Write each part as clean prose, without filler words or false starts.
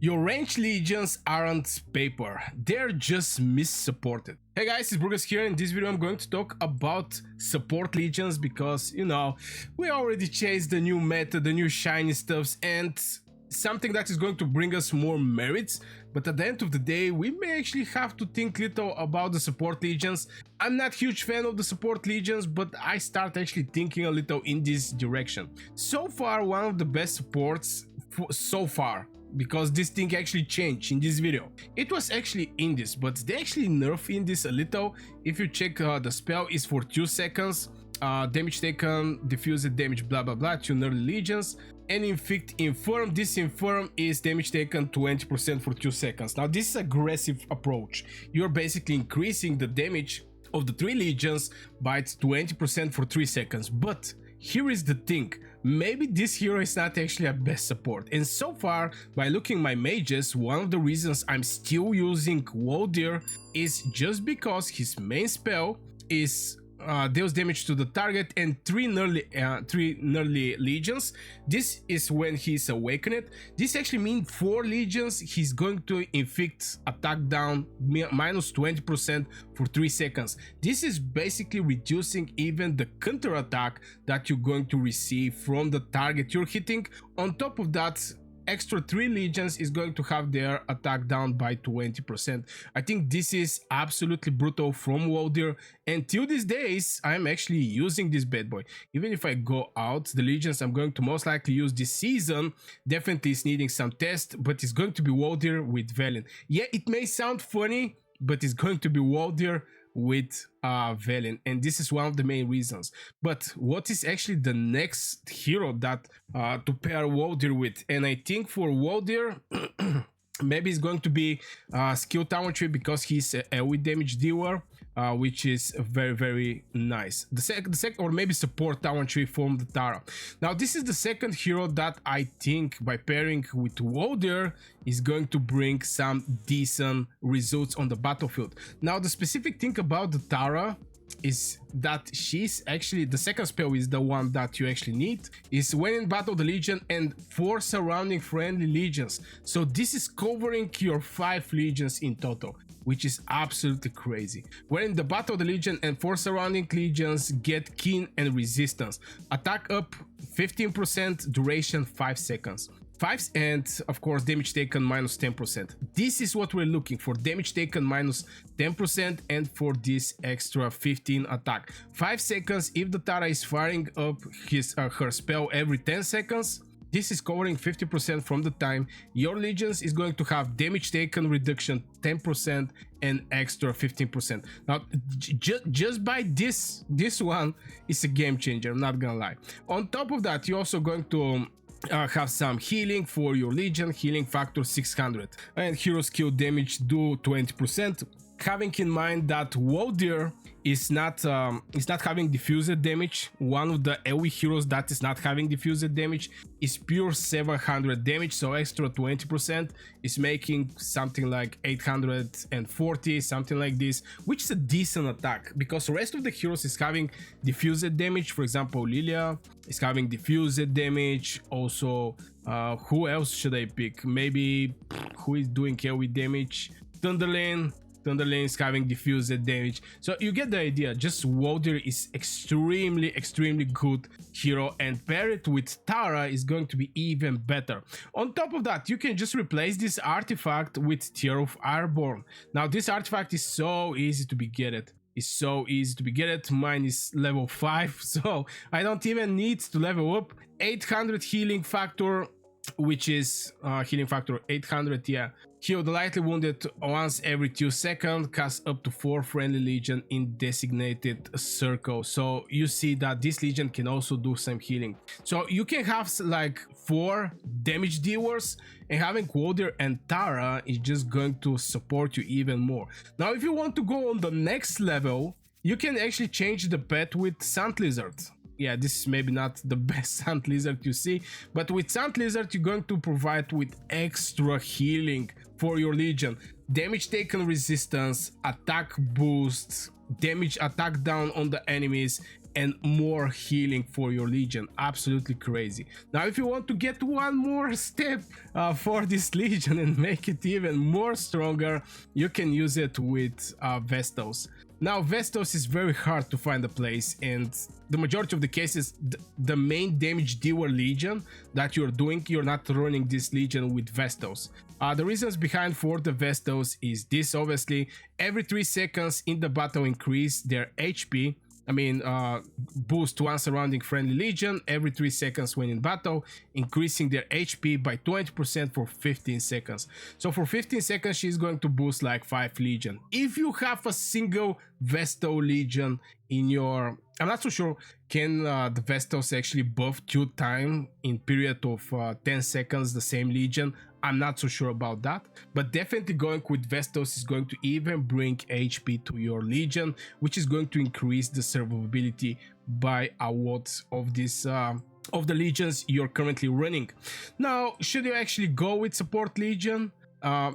Your ranged legions aren't paper, they're just mis-supported. Hey guys, it's Burgas here. In this video I'm going to talk about support legions because, we already chased the new meta, the new shiny stuffs, and something that is going to bring us more merits, but at the end of the day we may actually have to think little about the support legions. I'm not huge fan of the support legions, but I start actually thinking a little in this direction. So far, one of the best supports so far, because this thing actually changed in this video. It was actually Indis, but they actually nerf Indis a little. If you check, the spell is for 2 seconds, damage taken, diffused damage, blah blah blah, 2 early legions, and inflict infirm. This infirm is damage taken 20% for 2 seconds. Now this is aggressive approach. You're basically increasing the damage of the 3 legions by 20% for 3 seconds, but here is the thing, maybe this hero is not actually a best support, and so far by looking my mages, one of the reasons I'm still using Woldir is just because his main spell is deals damage to the target and 3 nearly legions. This is when he's awakened. This actually means 4 legions he's going to inflict attack down minus 20% for 3 seconds. This is basically reducing even the counter attack that you're going to receive from the target you're hitting. On top of that, extra 3 legions is going to have their attack down by 20%. I think this is absolutely brutal from Woldir, and till these days I'm actually using this bad boy. Even if I go out, the legions I'm going to most likely use this season definitely is needing some test, but it's going to be Woldir with Velen. Yeah, it may sound funny, but it's going to be Woldir with Velen, and this is one of the main reasons. But what is actually the next hero that to pair Woldir with? And I think for Woldir maybe it's going to be skill tower tree, because he's a with damage dealer, which is very nice. The second, or maybe support tower tree from the Tara. Now this is the second hero that I think by pairing with Woldir is going to bring some decent results on the battlefield. Now the specific thing about the Tara is that she's actually, the second spell is the one that you actually need, is when in battle the legion and 4 surrounding friendly legions. So this is covering your 5 legions in total, which is absolutely crazy. When in the battle the legion and 4 surrounding legions get keen and resistance, attack up 15%, duration 5 seconds. 5, and of course damage taken minus 10%. This is what we're looking for, damage taken minus 10%, and for this extra 15 attack. 5 seconds if the Tara is firing up her spell every 10 seconds. This is covering 50% from the time. Your legions is going to have damage taken reduction 10% and extra 15%. Now just by this one is a game changer, I'm not gonna lie. On top of that, you're also going to have some healing for your legion, healing factor 600, and hero skill damage do 20%. Having in mind that Woldir is not having diffused damage, one of the AoE heroes that is not having diffused damage is pure 700 damage, so extra 20% is making something like 840, something like this, which is a decent attack, because the rest of the heroes is having diffused damage. For example, Lilia is having diffused damage. Also, who else should I pick? Maybe who is doing AoE damage? Thunderlane is having diffused damage. So you get the idea. Just Woldir is extremely good hero, and pair it with Tara is going to be even better. On top of that, you can just replace this artifact with Tear of Airborne. Now this artifact is so easy to be get it. Mine is level 5, so I don't even need to level up. 800 healing factor, which is healing factor 800, yeah. Heal the lightly wounded once every 2 seconds, cast up to 4 friendly legion in designated circle. So you see that this legion can also do some healing. So you can have like 4 damage dealers, and having Woldir and Tara is just going to support you even more. Now if you want to go on the next level, you can actually change the pet with Sand Lizard. Yeah, this is maybe not the best Sand Lizard you see, but with Sand Lizard you're going to provide with extra healing for your legion, damage taken resistance, attack boost, damage attack down on the enemies, and more healing for your legion. Absolutely crazy. Now if you want to get one more step for this legion and make it even more stronger, you can use it with Vestos. Now Vestos is very hard to find a place, and the majority of the cases the main damage dealer legion that you're doing, you're not running this legion with Vestos. The reasons behind for the Vestos is this: obviously every 3 seconds in the battle increase their HP. Boost one surrounding friendly legion every 3 seconds when in battle, increasing their HP by 20% for 15 seconds. So for 15 seconds, she's going to boost like 5 legion. If you have a single Vesto legion in your... I'm not so sure, can the Vestos actually buff 2 times in period of 10 seconds the same legion? I'm not so sure about that, but definitely going with Vestos is going to even bring HP to your legion, which is going to increase the survivability by a lot of this of the legions you're currently running. Now, should you actually go with support legion?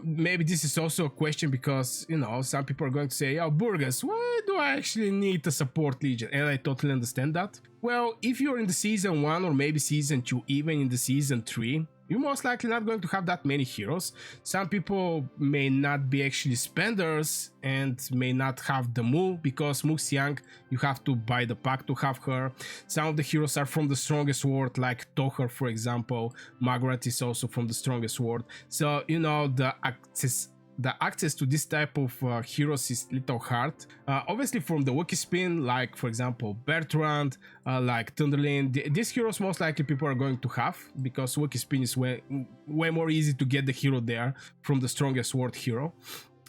Maybe this is also a question, because you know some people are going to say, "Oh, Burgas, why do I actually need a support legion?" And I totally understand that. Well, if you're in the season 1 or maybe season 2, even in the season 3, you're most likely not going to have that many heroes. Some people may not be actually spenders and may not have the Mu, because Mu Xiang, you have to buy the pack to have her. Some of the heroes are from the strongest world, like Toher, for example. Margaret is also from the strongest world. So, you know, the access to this type of heroes is little hard. Obviously from the Wookiee Spin, like for example Bertrand, like Thunderlin, these heroes most likely people are going to have, because Wookiee Spin is way more easy to get the hero there from the strongest world hero.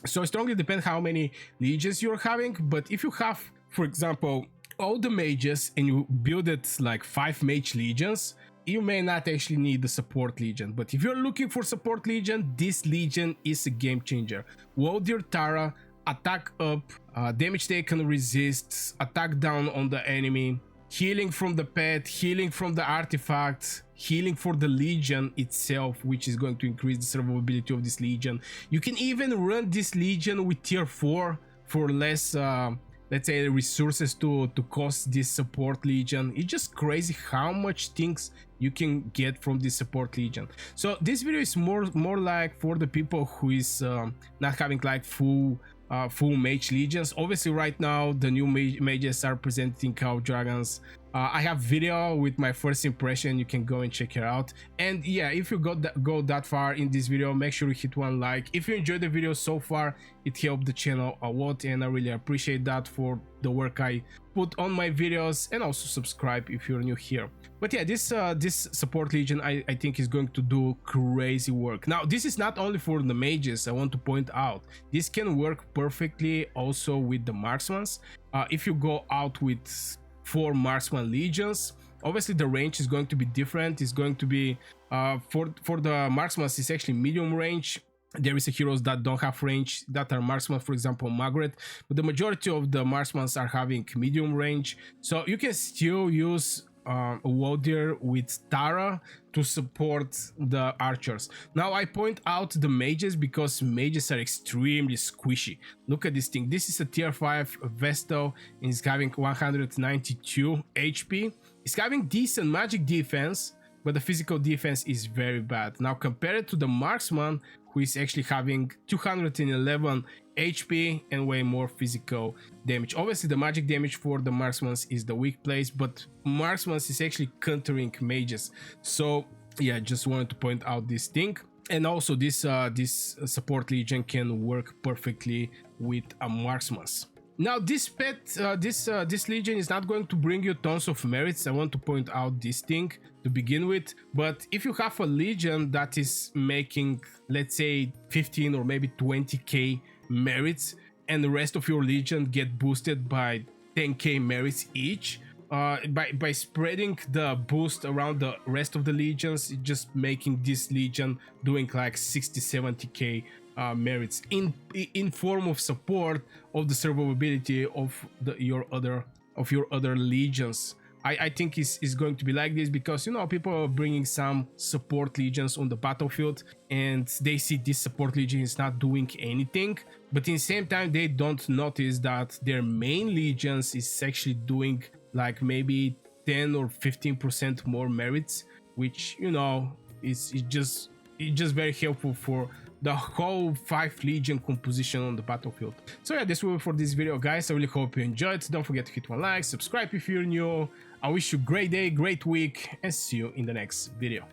So it strongly depends how many legions you're having, but if you have, for example, all the mages and you build it like 5 mage legions, you may not actually need the support legion. But if you're looking for support legion, this legion is a game changer. Waldir Tara, attack up, damage taken resist, attack down on the enemy, healing from the pet, healing from the artifacts, healing for the legion itself, which is going to increase the survivability of this legion. You can even run this legion with tier 4 for less let's say resources to cost this support legion. It's just crazy how much things you can get from this support legion. So this video is more like for the people who is not having like full mage legions. Obviously right now the new mages are presenting Chaos Dragons. I have video with my first impression, you can go and check it out. And yeah, if you go that far in this video, make sure you hit one like. If you enjoyed the video so far, it helped the channel a lot, and I really appreciate that for the work I put on my videos. And also subscribe if you're new here. But yeah, this support legion I think is going to do crazy work. Now this is not only for the mages, I want to point out this can work perfectly also with the marksmans. If you go out with 4 marksman legions, obviously the range is going to be different. It's going to be for the marksman, it's actually medium range. There is heroes that don't have range that are marksman, for example Margaret, but the majority of the marksmans are having medium range. So you can still use Waldir with Tara to support the archers. Now I point out the mages because mages are extremely squishy. Look at this thing. This is a tier 5 Vesto and it's having 192 HP. It's having decent magic defense, but the physical defense is very bad. Now compared to the marksman, who is actually having 211 HP and way more physical damage. Obviously the magic damage for the marksmans is the weak place, but marksmans is actually countering mages. So yeah, just wanted to point out this thing. And also this support legion can work perfectly with a marksmans. Now this pet, this legion is not going to bring you tons of merits. I want to point out this thing to begin with. But if you have a legion that is making, let's say 15 or maybe 20k merits, and the rest of your legion get boosted by 10k merits each, by spreading the boost around the rest of the legions, just making this legion doing like 60-70k merits in form of support of the survivability of your other legions. I think is going to be like this, because you know people are bringing some support legions on the battlefield and they see this support legion is not doing anything, but in the same time they don't notice that their main legions is actually doing like maybe 10 or 15% more merits, which, you know, is just very helpful for the whole 5 Legion composition on the battlefield. So yeah, this will be for this video, guys. I really hope you enjoyed. Don't forget to hit one like, subscribe if you're new. I wish you a great day, great week, and see you in the next video.